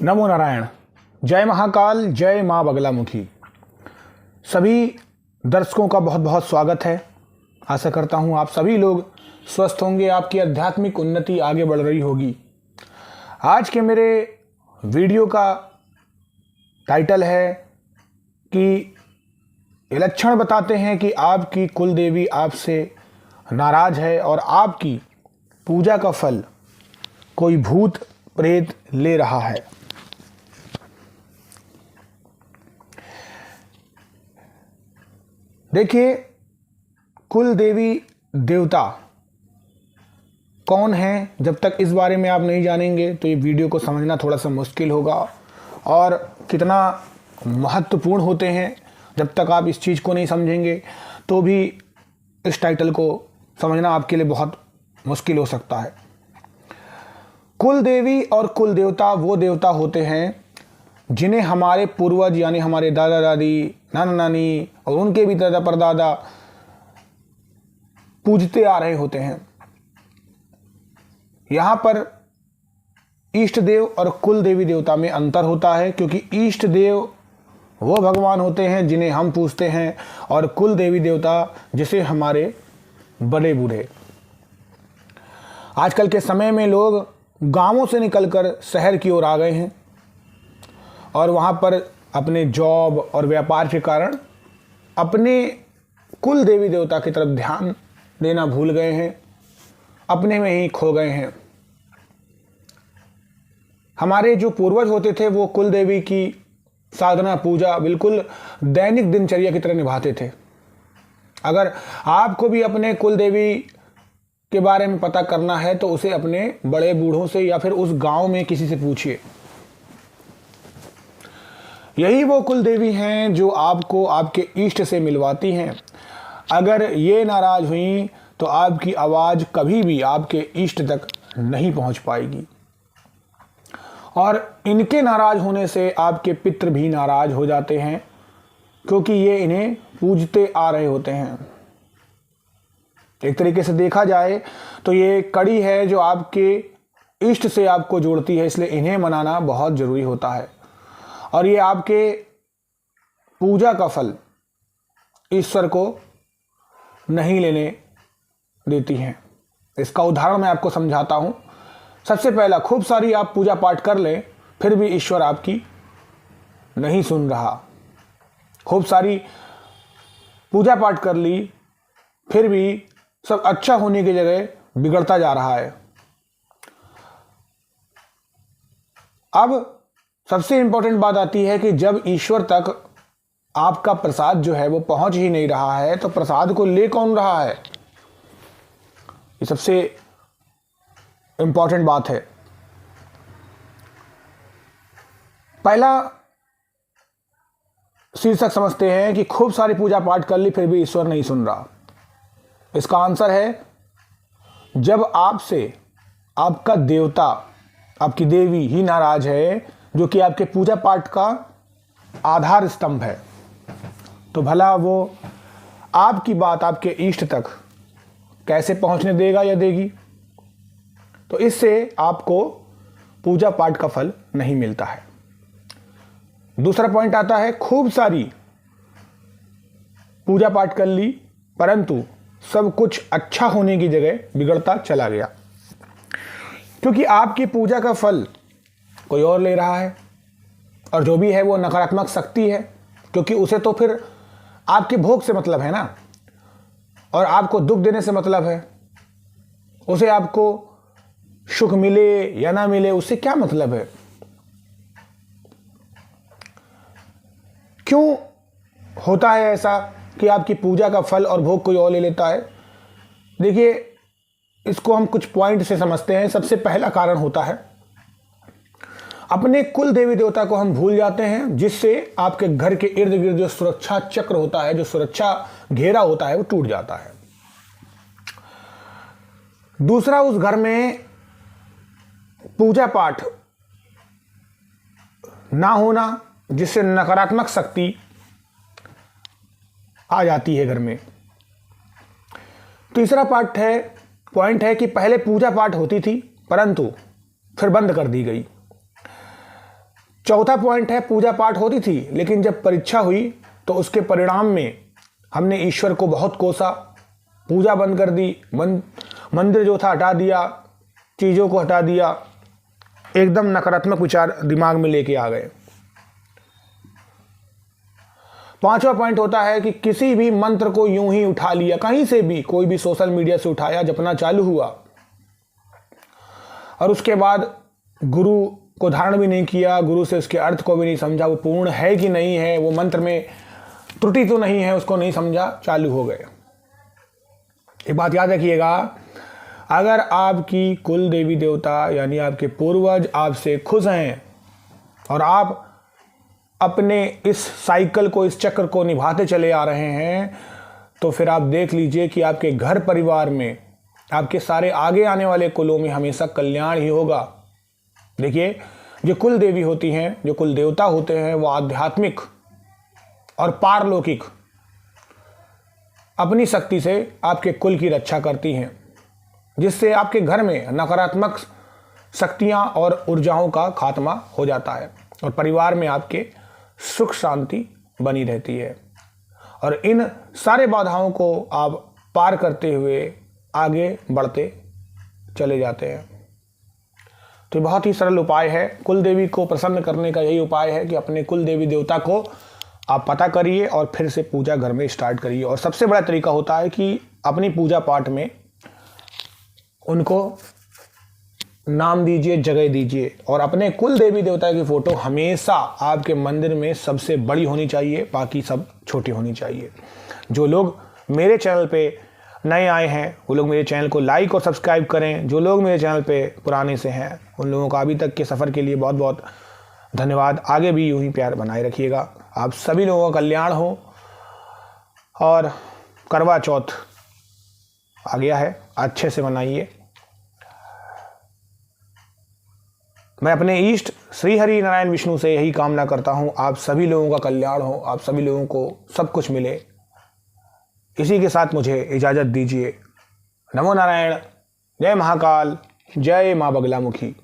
नमो नारायण। जय महाकाल, जय माँ बगलामुखी। सभी दर्शकों का बहुत बहुत स्वागत है। आशा करता हूँ आप सभी लोग स्वस्थ होंगे, आपकी आध्यात्मिक उन्नति आगे बढ़ रही होगी। आज के मेरे वीडियो का टाइटल है कि ये लक्षण बताते हैं कि आपकी कुल देवी आपसे नाराज है और आपकी पूजा का फल कोई भूत प्रेत ले रहा है। देखिए, कुल देवी देवता कौन है, जब तक इस बारे में आप नहीं जानेंगे तो ये वीडियो को समझना थोड़ा सा मुश्किल होगा। और कितना महत्वपूर्ण होते हैं, जब तक आप इस चीज़ को नहीं समझेंगे तो भी इस टाइटल को समझना आपके लिए बहुत मुश्किल हो सकता है। कुल देवी और कुल देवता वो देवता होते हैं जिन्हें हमारे पूर्वज यानी हमारे दादा दादी, नाना नानी और उनके भी दादा परदादा पूजते आ रहे होते हैं। यहाँ पर इष्ट देव और कुल देवी देवता में अंतर होता है, क्योंकि इष्ट देव वो भगवान होते हैं जिन्हें हम पूजते हैं और कुल देवी देवता जिसे हमारे बड़े बूढ़े। आजकल के समय में लोग गांवों से निकलकर शहर की ओर आ गए हैं और वहाँ पर अपने जॉब और व्यापार के कारण अपने कुल देवी देवता की तरफ ध्यान देना भूल गए हैं, अपने में ही खो गए हैं। हमारे जो पूर्वज होते थे वो कुल देवी की साधना पूजा बिल्कुल दैनिक दिनचर्या की तरह निभाते थे। अगर आपको भी अपने कुल देवी के बारे में पता करना है तो उसे अपने बड़े बूढ़ों से या फिर उस गांव में किसी से पूछिए। यही वो कुल देवी हैं जो आपको आपके इष्ट से मिलवाती हैं। अगर ये नाराज हुई तो आपकी आवाज़ कभी भी आपके इष्ट तक नहीं पहुंच पाएगी और इनके नाराज होने से आपके पितृ भी नाराज हो जाते हैं, क्योंकि ये इन्हें पूजते आ रहे होते हैं। एक तरीके से देखा जाए तो ये कड़ी है जो आपके इष्ट से आपको जोड़ती है, इसलिए इन्हें मनाना बहुत ज़रूरी होता है। और ये आपके पूजा का फल ईश्वर को नहीं लेने देती हैं। इसका उदाहरण मैं आपको समझाता हूँ। सबसे पहला, खूब सारी आप पूजा पाठ कर लें फिर भी ईश्वर आपकी नहीं सुन रहा। खूब सारी पूजा पाठ कर ली फिर भी सब अच्छा होने की जगह बिगड़ता जा रहा है। अब सबसे इंपॉर्टेंट बात आती है कि जब ईश्वर तक आपका प्रसाद जो है वो पहुंच ही नहीं रहा है तो प्रसाद को ले कौन रहा है? ये सबसे इंपॉर्टेंट बात है। पहला शीर्षक समझते हैं कि खूब सारी पूजा पाठ कर ली फिर भी ईश्वर नहीं सुन रहा। इसका आंसर है, जब आपसे आपका देवता, आपकी देवी ही नाराज है, जो कि आपके पूजा पाठ का आधार स्तंभ है, तो भला वो आपकी बात आपके इष्ट तक कैसे पहुंचने देगा या देगी? तो इससे आपको पूजा पाठ का फल नहीं मिलता है। दूसरा पॉइंट आता है, खूब सारी पूजा पाठ कर ली परंतु सब कुछ अच्छा होने की जगह बिगड़ता चला गया, क्योंकि आपकी पूजा का फल कोई और ले रहा है और जो भी है वो नकारात्मक शक्ति है, क्योंकि उसे तो फिर आपके भोग से मतलब है ना, और आपको दुख देने से मतलब है। उसे आपको सुख मिले या ना मिले उससे क्या मतलब है? क्यों होता है ऐसा कि आपकी पूजा का फल और भोग कोई और ले लेता है? देखिए, इसको हम कुछ पॉइंट से समझते हैं। सबसे पहला कारण होता है, अपने कुल देवी देवता को हम भूल जाते हैं, जिससे आपके घर के इर्द गिर्द जो सुरक्षा चक्र होता है, जो सुरक्षा घेरा होता है, वो टूट जाता है। दूसरा, उस घर में पूजा पाठ ना होना, जिससे नकारात्मक शक्ति आ जाती है घर में। तीसरा पॉइंट है कि पहले पूजा पाठ होती थी परंतु फिर बंद कर दी गई। चौथा पॉइंट है, पूजा पाठ होती थी लेकिन जब परीक्षा हुई तो उसके परिणाम में हमने ईश्वर को बहुत कोसा, पूजा बंद कर दी, मंदिर जो था हटा दिया, चीज़ों को हटा दिया, एकदम नकारात्मक विचार दिमाग में लेके आ गए। पांचवा पॉइंट होता है कि किसी भी मंत्र को यूं ही उठा लिया, कहीं से भी, कोई भी सोशल मीडिया से उठाया, जपना चालू हुआ और उसके बाद गुरु को धारण भी नहीं किया, गुरु से उसके अर्थ को भी नहीं समझा, वो पूर्ण है कि नहीं है, वो मंत्र में त्रुटि तो नहीं है, उसको नहीं समझा, चालू हो गए। एक बात याद रखिएगा, अगर आपकी कुल देवी देवता यानी आपके पूर्वज आपसे खुश हैं और आप अपने इस साइकिल को, इस चक्र को निभाते चले आ रहे हैं, तो फिर आप देख लीजिए कि आपके घर परिवार में, आपके सारे आगे आने वाले कुलों में हमेशा कल्याण ही होगा। देखिए, जो कुल देवी होती हैं, जो कुल देवता होते हैं, वो आध्यात्मिक और पारलौकिक अपनी शक्ति से आपके कुल की रक्षा करती हैं, जिससे आपके घर में नकारात्मक शक्तियां और ऊर्जाओं का खात्मा हो जाता है और परिवार में आपके सुख शांति बनी रहती है और इन सारे बाधाओं को आप पार करते हुए आगे बढ़ते चले जाते हैं। तो बहुत ही सरल उपाय है, कुल देवी को प्रसन्न करने का यही उपाय है कि अपने कुल देवी देवता को आप पता करिए और फिर से पूजा घर में स्टार्ट करिए। और सबसे बड़ा तरीका होता है कि अपनी पूजा पाठ में उनको नाम दीजिए, जगह दीजिए और अपने कुल देवी देवता की फ़ोटो हमेशा आपके मंदिर में सबसे बड़ी होनी चाहिए, बाकी सब छोटी होनी चाहिए। जो लोग मेरे चैनल पे नए आए हैं वो लोग मेरे चैनल को लाइक और सब्सक्राइब करें। जो लोग मेरे चैनल पे पुराने से हैं उन लोगों का अभी तक के सफ़र के लिए बहुत बहुत धन्यवाद। आगे भी यूं ही प्यार बनाए रखिएगा। आप सभी लोगों का कल्याण हो। और करवा चौथ आ गया है, अच्छे से मनाइए। मैं अपने इष्ट श्री हरि नारायण विष्णु से यही कामना करता हूँ, आप सभी लोगों का कल्याण हो, आप सभी लोगों को सब कुछ मिले। इसी के साथ मुझे इजाज़त दीजिए। नमो नारायण, जय महाकाल, जय माँ बगलामुखी।